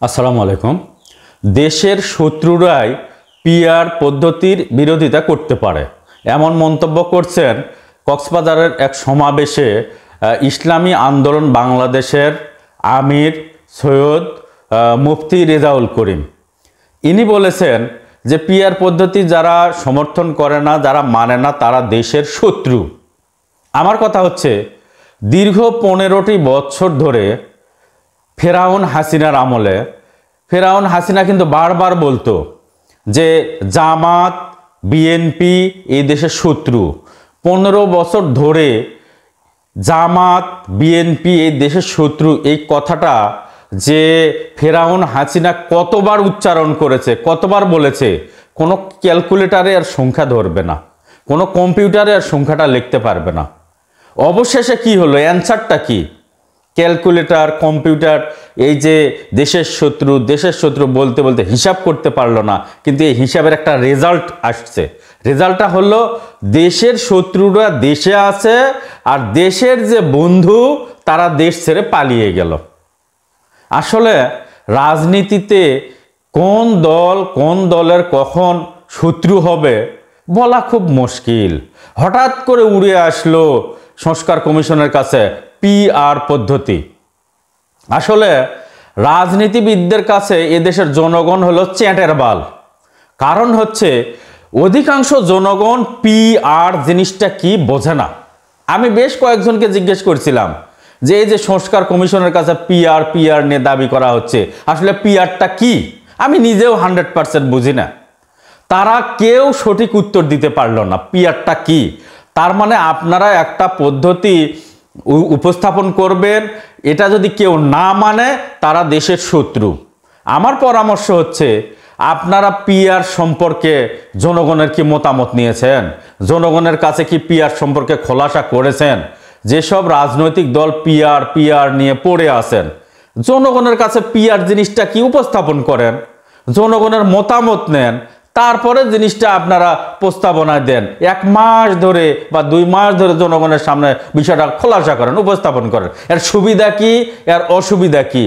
আসসালামু আলাইকুম। দেশের শত্রুরাই পিআর পদ্ধতির বিরোধিতা করতে পারে এমন মন্তব্য করছেন কক্সবাজারের এক সমাবেশে ইসলামী আন্দোলন বাংলাদেশের আমির সৈয়দ মুফতি রেজাউল করিম। ইনি বলেছেন যে পিআর পদ্ধতি যারা সমর্থন করে না, যারা মানে না, তারা দেশের শত্রু। আমার কথা হচ্ছে, দীর্ঘ 15টি বছর ধরে ফেরাউন হাসিনার আমলে ফেরাউন হাসিনা কিন্তু বারবার বলতো যে জামাত বিএনপি এই দেশের শত্রু। 15 বছর ধরে জামাত বিএনপি এই দেশের শত্রু এই কথাটা যে ফেরাউন হাসিনা কতবার উচ্চারণ করেছে, কতবার বলেছে, কোনো ক্যালকুলেটারে আর সংখ্যা ধরবে না, কোনো কম্পিউটারে আর সংখ্যাটা লিখতে পারবে না। অবশেষে কি হলো? অ্যান্সারটা কি? ক্যালকুলেটর, কম্পিউটার এই যে দেশের শত্রু বলতে বলতে হিসাব করতে পারলো না, কিন্তু এই হিসাবের একটা রেজাল্ট আসছে। রেজাল্টটা হলো দেশের শত্রুরা দেশে আছে আর দেশের যে বন্ধু তারা দেশ ছেড়ে পালিয়ে গেল। আসলে রাজনীতিতে কোন দলের কখন শত্রু হবে বলা খুব মুশকিল। হঠাৎ করে উড়ে আসলো সংস্কার কমিশনের কাছে পিআর পদ্ধতি। আসলে রাজনীতিবিদদের কাছে এদেশের জনগণ হলো চ্যাটের বাল। কারণ হচ্ছে অধিকাংশ জনগণ পিআর জিনিসটা কি বোঝে না। আমি বেশ কয়েকজনকে জিজ্ঞেস করছিলাম যে এই যে সংস্কার কমিশনের কাছে পিআর নিয়ে দাবি করা হচ্ছে, আসলে পিআরটা কি? আমি নিজেও 100% বুঝি না। তারা কেউ সঠিক উত্তর দিতে পারলো না পিআরটা কি। তার মানে আপনারা একটা পদ্ধতি উপস্থাপন করবেন, এটা যদি কেউ না মানে তারা দেশের শত্রু। আমার পরামর্শ হচ্ছে, আপনারা পিআর সম্পর্কে জনগণের কি মতামত নিয়েছেন? জনগণের কাছে কি পিআর সম্পর্কে খোলাসা করেছেন? যেসব রাজনৈতিক দল পিআর নিয়ে পড়ে আছেন, জনগণের কাছে পিআর জিনিসটা কি উপস্থাপন করেন, জনগণের মতামত নেন, তারপরে জিনিসটা আপনারা প্রস্তাবনায় দেন। 1 মাস ধরে বা 2 মাস ধরে জনগণের সামনে বিষয়টা খোলাসা করেন, উপস্থাপন করেন। এর সুবিধা কি, এর অসুবিধা কি?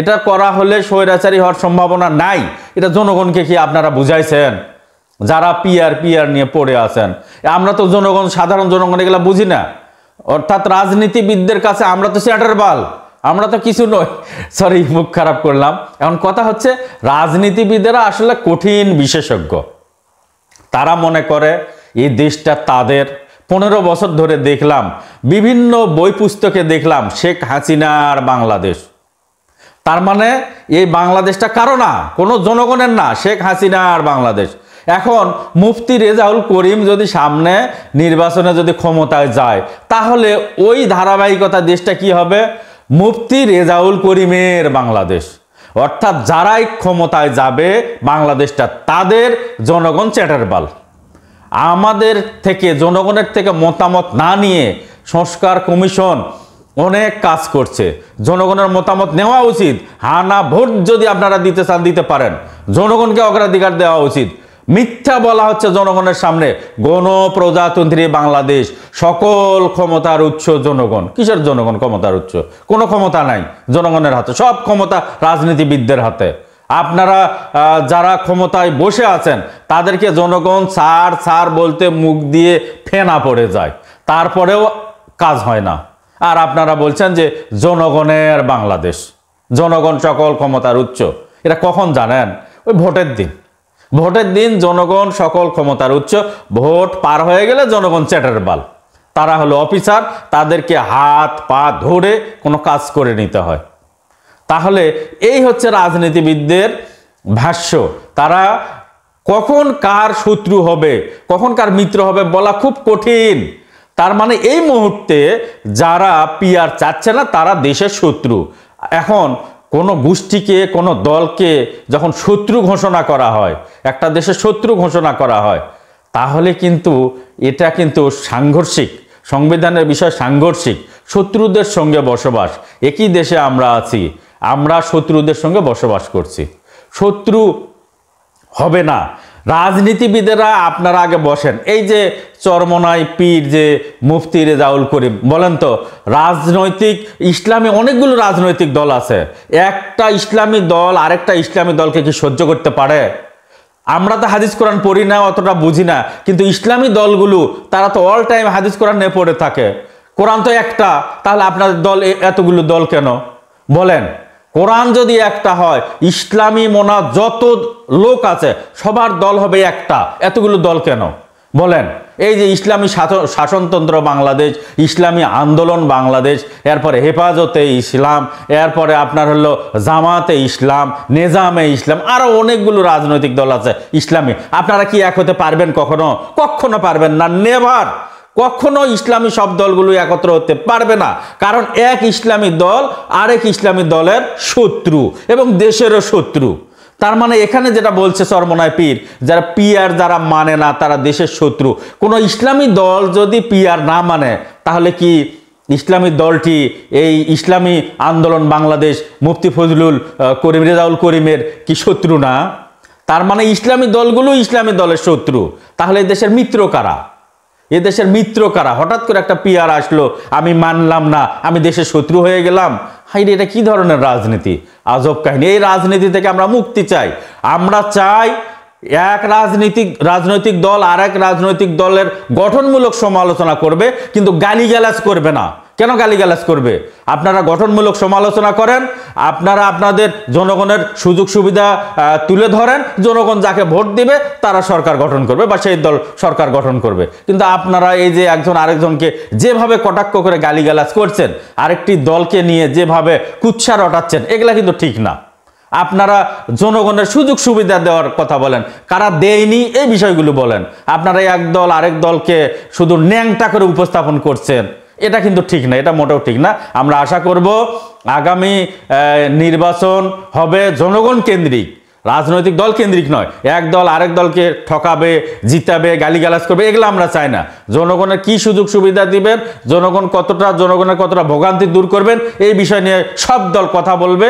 এটা করা হলে স্বৈরাচারী হওয়ার সম্ভাবনা নাই, এটা জনগণকে কি আপনারা বুঝাইছেন? যারা পিআর নিয়ে পড়ে আছেন, আমরা তো সাধারণ জনগণ এগুলা বুঝি না। অর্থাৎ রাজনীতিবিদদের কাছে আমরা তো চ্যাটের বাল, আমরা তো কিছু নই। সরি, মুখ খারাপ করলাম। এখন কথা হচ্ছে, রাজনীতিবিদেরা আসলে কঠিন বিশেষজ্ঞ। তারা মনে করে এই দেশটা তাদের। 15 বছর ধরে দেখলাম, বিভিন্ন বই পুস্তকে দেখলাম শেখ হাসিনার বাংলাদেশ। তার মানে এই বাংলাদেশটা কারো না, কোনো জনগণের না, শেখ হাসিনার বাংলাদেশ। এখন মুফতি রেজাউল করিম যদি সামনে নির্বাচনে যদি ক্ষমতায় যায়, তাহলে ওই ধারাবাহিকতা দেশটা কি হবে? মুফতি রেজাউল করিমের বাংলাদেশ। অর্থাৎ যারাই ক্ষমতায় যাবে বাংলাদেশটা তাদের, জনগণ চ্যাটের বাল। আমাদের থেকে, জনগণের থেকে মতামত না নিয়ে সংস্কার কমিশন অনেক কাজ করছে। জনগণের মতামত নেওয়া উচিত। হ্যাঁ না ভোট যদি আপনারা দিতে চান দিতে পারেন, জনগণকে অগ্রাধিকার দেওয়া উচিত। মিথ্যা বলা হচ্ছে জনগণের সামনে গণপ্রজাতন্ত্রী বাংলাদেশ, সকল ক্ষমতার উৎস জনগণ। কিসের জনগণ ক্ষমতার উৎস? কোনো ক্ষমতা নাই জনগণের হাতে, সব ক্ষমতা রাজনীতিবিদদের হাতে। আপনারা যারা ক্ষমতায় বসে আছেন তাদেরকে জনগণ ছাড় বলতে মুখ দিয়ে ফেনা পড়ে যায়, তারপরেও কাজ হয় না। আর আপনারা বলছেন যে জনগণের বাংলাদেশ, জনগণ সকল ক্ষমতার উৎস। এটা কখন জানেন? ওই ভোটের দিন জনগণ সকল ক্ষমতার উৎস। ভোট পার হয়ে গেলে জনগণ চ্যাটের বাল। তারা হলো অফিসার, তাদেরকে হাত পা ধরে কোনো কাজ করে নিতে হয়। তাহলে এই হচ্ছে রাজনীতিবিদদের ভাষ্য। তারা কখন কার শত্রু হবে, কখন কার মিত্র হবে বলা খুব কঠিন। তার মানে এই মুহূর্তে যারা পিআর চাচ্ছে না তারা দেশের শত্রু। এখন কোনো গোষ্ঠীকে, কোনো দলকে যখন শত্রু ঘোষণা করা হয়, একটা দেশের শত্রু ঘোষণা করা হয়, তাহলে কিন্তু এটা কিন্তু সাংঘর্ষিক, সংবিধানের বিষয় সাংঘর্ষিক। শত্রুদের সঙ্গে বসবাস, একই দেশে আমরা আছি, আমরা শত্রুদের সঙ্গে বসবাস করছি। শত্রু হবে না, রাজনীতিবিদেরা আপনারা আগে বসেন। এই যে চরমনাই পীর যে মুফতি রেজাউল করিম, বলেন তো রাজনৈতিক ইসলামী অনেকগুলো রাজনৈতিক দল আছে, একটা ইসলামী দল আরেকটা ইসলামী দলকে কি সহ্য করতে পারে? আমরা তো হাদিস কোরআন পড়ি না, অতটা বুঝি না, কিন্তু ইসলামী দলগুলো তারা তো অল টাইম হাদিস কোরআন নিয়ে পড়ে থাকে। কোরআন তো একটা, তাহলে আপনাদের দল এতগুলো দল কেন বলেন? কোরআন যদি একটা হয়, ইসলামী মোনা যত লোক আছে সবার দল হবে একটা, এতগুলো দল কেন বলেন? এই যে ইসলামী শাসনতন্ত্র বাংলাদেশ, ইসলামী আন্দোলন বাংলাদেশ, এরপরে হেফাজতে ইসলাম, এরপরে আপনার হলো জামাতে ইসলাম, নেজামে ইসলাম, আরো অনেকগুলো রাজনৈতিক দল আছে ইসলামী। আপনারা কি এক হতে পারবেন? কখনো কখনো পারবেন না, নেভার। কখনো ইসলামী সব দলগুলো একত্র হতে পারবে না, কারণ এক ইসলামী দল আরেক ইসলামী দলের শত্রু এবং দেশেরও শত্রু। তার মানে এখানে যেটা বলছে চরমনাই পীর, যারা পিআর যারা মানে না তারা দেশের শত্রু। কোনো ইসলামী দল যদি পিআর না মানে, তাহলে কি ইসলামী দলটি এই ইসলামী আন্দোলন বাংলাদেশ মুফতি ফজলুল করিম রেজাউল করিমের কি শত্রু না? তার মানে ইসলামী দলগুলো ইসলামী দলের শত্রু। তাহলে এই দেশের মিত্র কারা? এ দেশের মিত্র কারা? হঠাৎ করে একটা পিআর আসলো, আমি মানলাম না, আমি দেশের শত্রু হয়ে গেলাম। হাইরে, এটা কি ধরনের রাজনীতি? আজব কাহিনী। এই রাজনীতি থেকে আমরা মুক্তি চাই। আমরা চাই এক রাজনৈতিক দল আর এক রাজনৈতিক দলের গঠনমূলক সমালোচনা করবে, কিন্তু গালিগালাজ করবে না। কেন গালিগালাজ করবে? আপনারা গঠনমূলক সমালোচনা করেন, আপনারা আপনাদের জনগণের সুযোগ সুবিধা তুলে ধরেন, জনগণ যাকে ভোট দিবে তারা সরকার গঠন করবে বা সেই দল সরকার গঠন করবে। কিন্তু আপনারা এই যে একজন আরেকজনকে যেভাবে কটাক্ষ করে গালিগালাজ করছেন, আরেকটি দলকে নিয়ে যেভাবে কুৎসা রটাচ্ছেন, এগুলা কিন্তু ঠিক না। আপনারা জনগণের সুযোগ সুবিধা দেওয়ার কথা বলেন, কারা দেয়নি এই বিষয়গুলো বলেন। আপনারা এক দল আরেক দলকে শুধু ন্যাংটা করে উপস্থাপন করছেন, এটা কিন্তু ঠিক না, এটা মোটেও ঠিক না। আমরা আশা করব আগামী নির্বাচন হবে জনগণ কেন্দ্রিক, রাজনৈতিক দল কেন্দ্রিক নয়। এক দল আরেক দলকে ঠকাবে, জিতাবে, গালিগালাজ করবে, এগুলো আমরা চাই না। জনগণের কি সুযোগ সুবিধা দিবেন, জনগণের কতটা ভোগান্তি দূর করবেন, এই বিষয় নিয়ে সব দল কথা বলবে।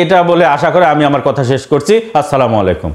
এটা বলে আশা করে আমি আমার কথা শেষ করছি। আসসালামু আলাইকুম।